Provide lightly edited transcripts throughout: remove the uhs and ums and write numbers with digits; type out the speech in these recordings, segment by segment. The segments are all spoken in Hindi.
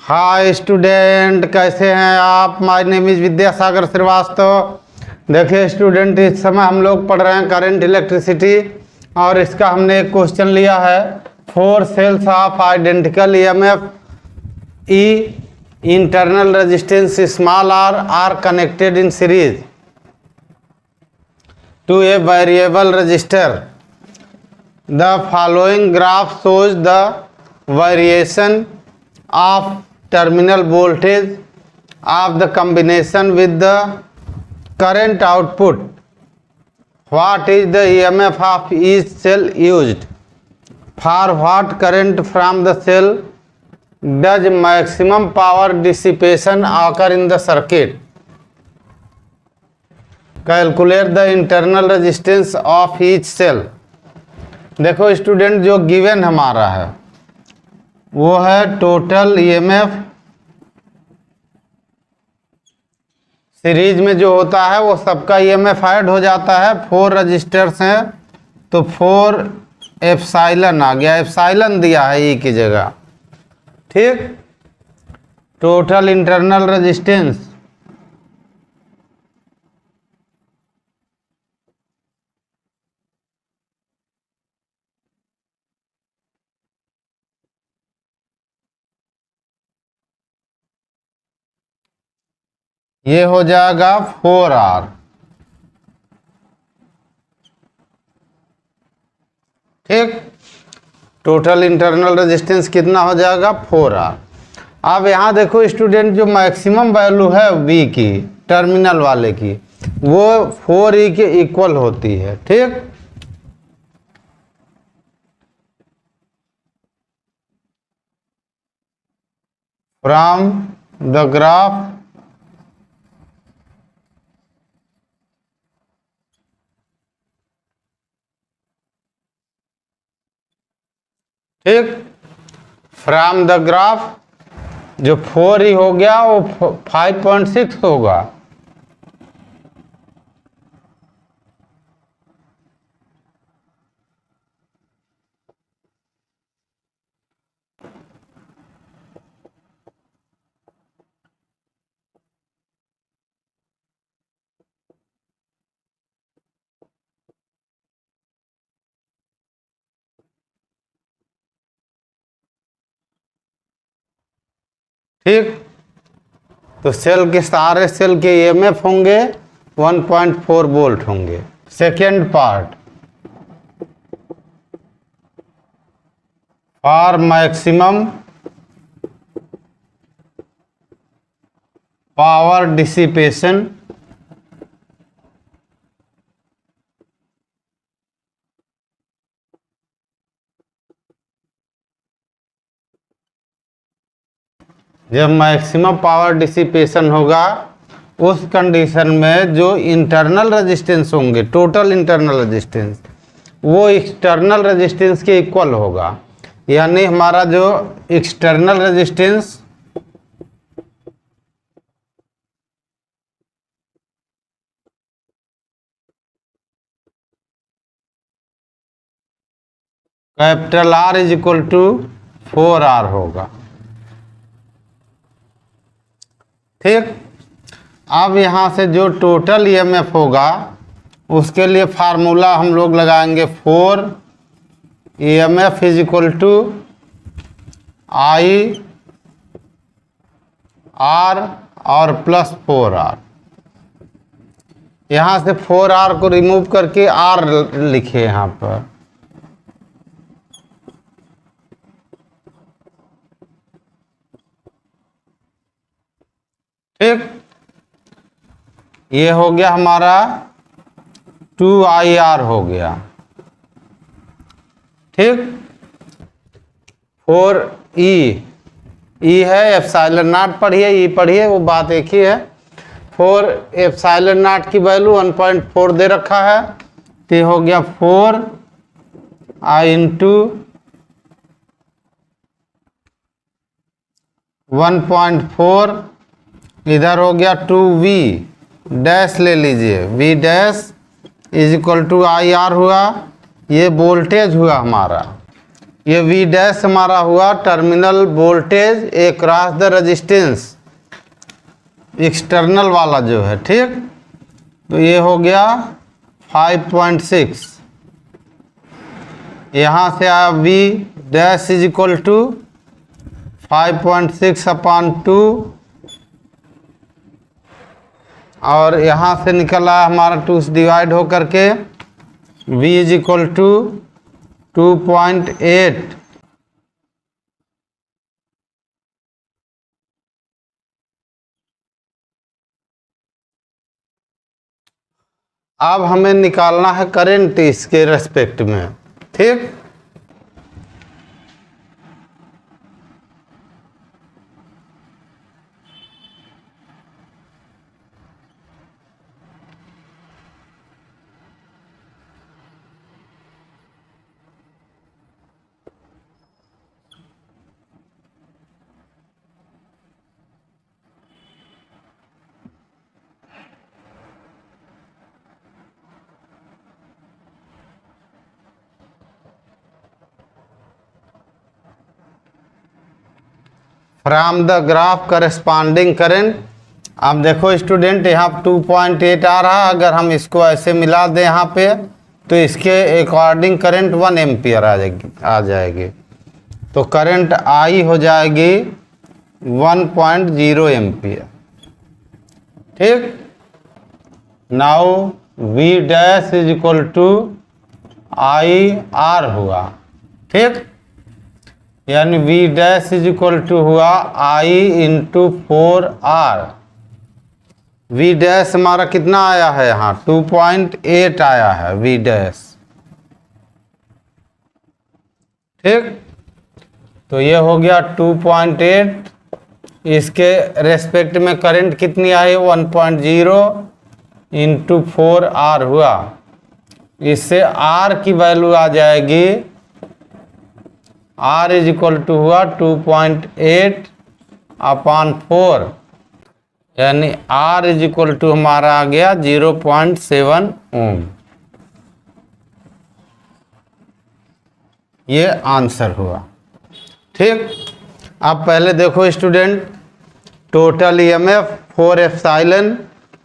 हाय स्टूडेंट, कैसे हैं आप। My name is Vidyasagar Shrivastava. देखिए स्टूडेंट, इस समय हम लोग पढ़ रहे हैं करंट इलेक्ट्रिसिटी और इसका हमने एक क्वेश्चन लिया है। 4 cells of identical EMF E internal resistance small R connected in series to a variable resistor. The following graph shows the variation of terminal voltage of the combination with the current output. What is the EMF of each cell used? For what current from the cell does maximum power dissipation occur in the circuit? Calculate the internal resistance of each cell. देखो स्टूडेंट, जो गिवन हमारा है वो है टोटल ईएमएफ। सीरीज में जो होता है वो सबका ईएमएफ ऐड हो जाता है। 4 रजिस्टर्स हैं तो 4 एप्सिलॉन आ गया, एप्सिलॉन दिया है ई की जगह। ठीक, टोटल इंटरनल रेजिस्टेंस ये हो जाएगा 4R। ठीक, टोटल इंटरनल रेजिस्टेंस कितना हो जाएगा 4R। अब यहाँ देखो स्टूडेंट, जो मैक्सिमम वैल्यू है V की टर्मिनल वाले की वो 4E के इक्वल होती है। ठीक, फ्रॉम द ग्राफ ठीक, फ्रॉम द ग्राफ जो 4E हो गया वो 5.6 होगा। ठीक, तो सेल के सारे सेल के ईएमएफ होंगे 1.4 वोल्ट होंगे। Second part, for maximum power dissipation जब मैक्सिमम पावर डिसिपेशन होगा उस कंडीशन में जो इंटरनल रेजिस्टेंस होंगे, टोटल इंटरनल रेजिस्टेंस, वो एक्सटर्नल रेजिस्टेंस के इक्वल होगा। यानी हमारा जो external resistance capital R is equal to 4R होगा। ठीक, अब यहाँ से जो टोटल ईएमएफ होगा उसके लिए फार्मूला हम लोग लगाएंगे 4 EMF is equal to I R और प्लस 4R। यहाँ से 4R को रिमूव करके R लिखे यहाँ पर। ठीक, ये हो गया हमारा 2IR हो गया। ठीक, 4E है एप्सिलॉन नॉट, पढ़िए ई पढ़िए, वो बात एक ही है। 4 एप्सिलॉन नॉट की वैल्यू 1.4 दे रखा है तो ये हो गया 4I इंटू 1.4, इधर हो गया 2V डैश ले लीजिए, V dash is equal to IR हुआ। ये वोल्टेज हुआ हमारा, ये वी डैश हमारा हुआ terminal voltage across the resistance, external वाला जो है, ठीक। तो ये हो गया 5.6। यहाँ से आया V dash is equal to 5.6/2, और यहाँ से निकला हमारा 2 से डिवाइड हो करके v इज इक्वल टू 2.8। अब हमें निकालना है करंट इसके रेस्पेक्ट में, ठीक। From the graph corresponding current. अब देखो स्टूडेंट, यहाँ 2.8 आ रहा है, अगर हम इसको ऐसे मिला दें यहाँ पे तो इसके अकॉर्डिंग करंट 1 एम्पियर आ जाएगी। तो करंट आई हो जाएगी 1.0 एम्पियर, ठीक। Now V dash is equal to I R हुआ, ठीक। यानी V dash is equal to हुआ I into 4R। We dash हमारा कितना आया है यहाँ 2.8 आया है वी डैश, ठीक। तो ये हो गया 2.8। इसके रेस्पेक्ट में करंट कितनी आई 1.0 इंटू 4R हुआ। इससे R की वैल्यू आ जाएगी, R इज इक्वल टू हुआ 2.8/4, यानी R इज इक्वल टू हमारा आ गया 0.7 ओम। ये आंसर हुआ, ठीक। अब पहले देखो student, total EMF 4 epsilon,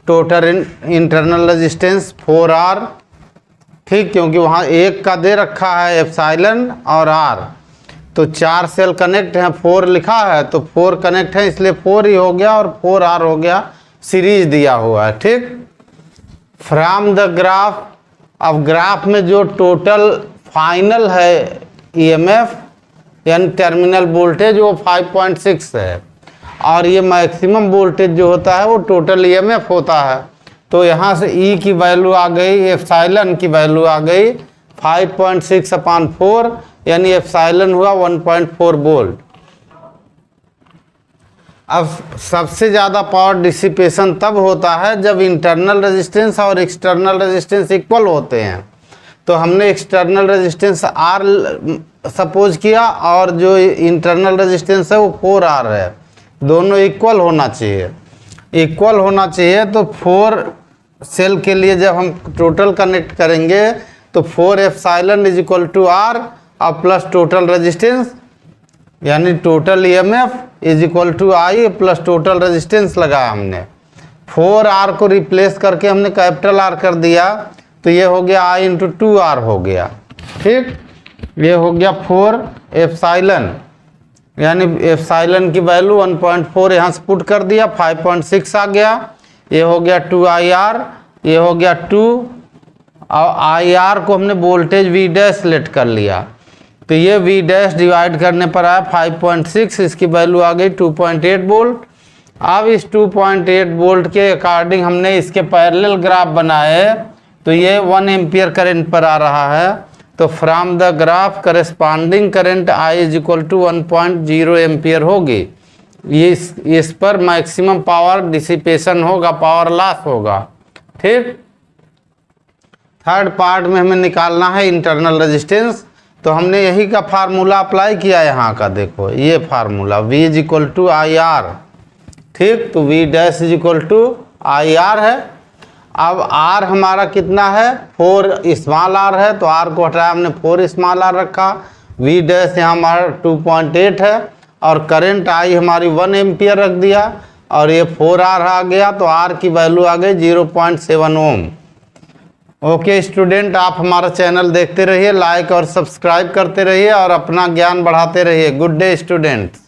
total internal resistance 4R, ठीक, क्योंकि वहाँ एक का दे रखा है एप्सिलॉन और R, तो 4 सेल कनेक्ट हैं, 4 लिखा है तो 4 कनेक्ट है, इसलिए 4 ही हो गया और 4R हो गया, सीरीज दिया हुआ है, ठीक। फ्रॉम द ग्राफ, अब ग्राफ में जो टोटल फाइनल है ईएमएफ यानी टर्मिनल वोल्टेज वो 5.6 है, और ये मैक्सिमम वोल्टेज जो होता है वो टोटल ईएमएफ होता है। तो यहाँ से E की वैल्यू आ गई, एप्सिलॉन की वैल्यू आ गई 5.6/4, यानी एप्सिलॉन हुआ 1.4 वोल्ट। अब सबसे ज़्यादा पावर डिसिपेशन तब होता है जब इंटरनल रेजिस्टेंस और एक्सटर्नल रेजिस्टेंस इक्वल होते हैं। तो हमने एक्सटर्नल रेजिस्टेंस R सपोज किया और जो इंटरनल रेजिस्टेंस है वो 4R है, दोनों इक्वल होना चाहिए। इक्वल होना चाहिए तो 4 सेल के लिए जब हम टोटल कनेक्ट करेंगे तो 4 epsilon is equal to R और प्लस टोटल रेजिस्टेंस, यानी total EMF is equal to I plus total resistance लगाया हमने। 4R को रिप्लेस करके हमने कैपिटल R कर दिया, तो ये हो गया I इंटू 2R हो गया, ठीक। ये हो गया 4 एप्सिलॉन, यानी एप्सिलॉन की वैल्यू 1.4 यहाँ से पुट कर दिया, 5.6 आ गया। ये हो गया 2IR, ये हो गया 2, और IR को हमने वोल्टेज V डैश सेलेक्ट कर लिया, तो ये V डैश डिवाइड करने पर आया 5.6, इसकी वैल्यू आ गई 2.8 वोल्ट। अब इस 2.8 वोल्ट के अकॉर्डिंग हमने इसके पैरेलल ग्राफ बनाए, तो ये 1 एम्पियर करंट पर आ रहा है। तो from the graph corresponding current I is equal to 1.0 ampere होगी। इस पर मैक्सिमम पावर डिसिपेशन होगा, पावर लॉस होगा, ठीक। थर्ड पार्ट में हमें निकालना है इंटरनल रेजिस्टेंस, तो हमने यही का फार्मूला अप्लाई किया यहाँ का, देखो ये formula V is equal to IR, ठीक। तो V dash is equal to IR है। अब R हमारा कितना है 4 स्मॉल r है, तो R को हटाया हमने 4 स्मॉल r रखा, वी डैश यहाँ हमारा 2.8 है और करंट आई हमारी 1 एम्पियर रख दिया और ये 4R आ गया तो R की वैल्यू आ गई 0.7 ओम। ओके स्टूडेंट, आप हमारा चैनल देखते रहिए, लाइक और सब्सक्राइब करते रहिए और अपना ज्ञान बढ़ाते रहिए। Good day students.